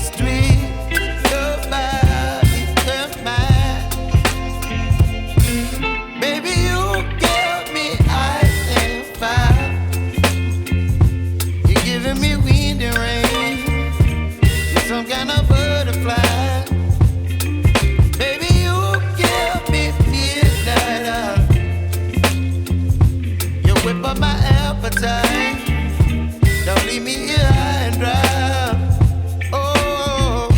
street. Your body and mine. Baby, you give me ice and fire. You're giving me wind and rain. You're some kind of butterfly. Baby, you give me midnight. You whip up my appetite. Don't leave me here high and dry. Oh,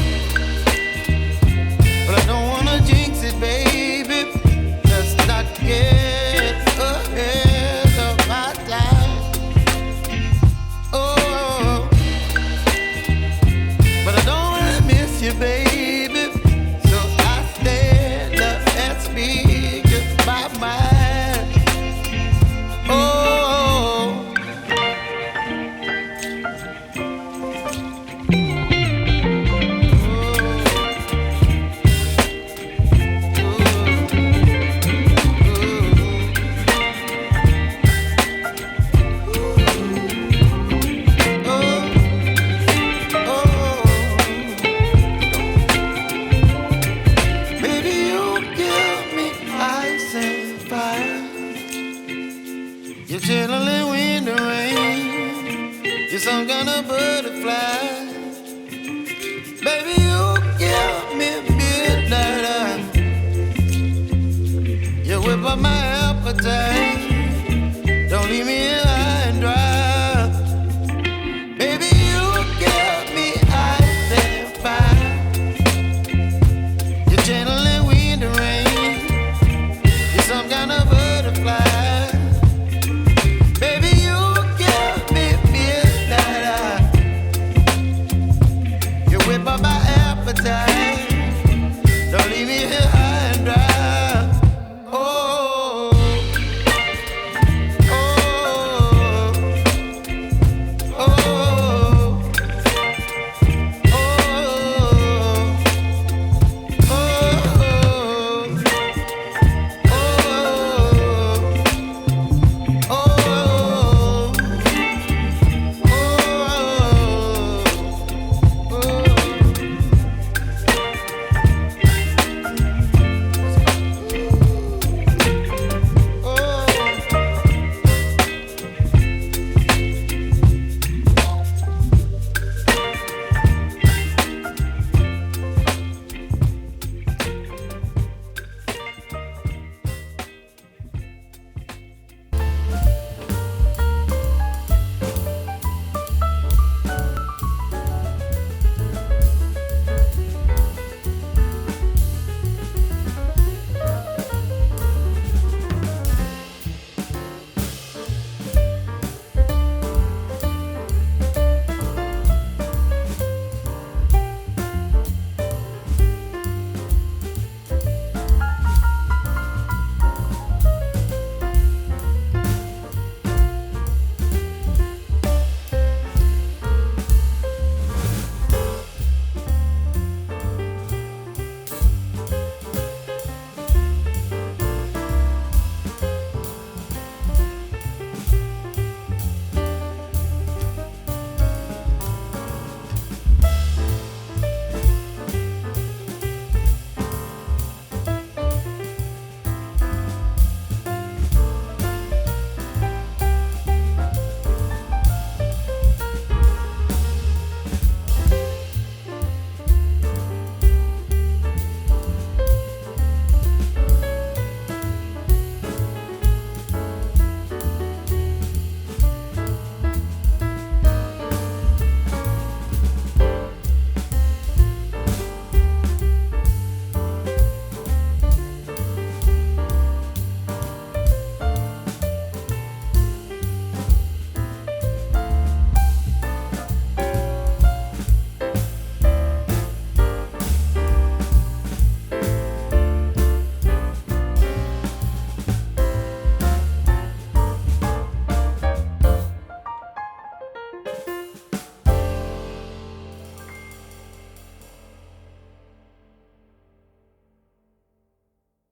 but I don't wanna jinx it, baby. Let's not get ahead of my time. Oh, but I don't wanna miss you, baby. So I stand up and speak my mind. Oh. You're chilling wind and rain. You're some kind of butterfly. Baby, you give me midnight. You whip up my appetite.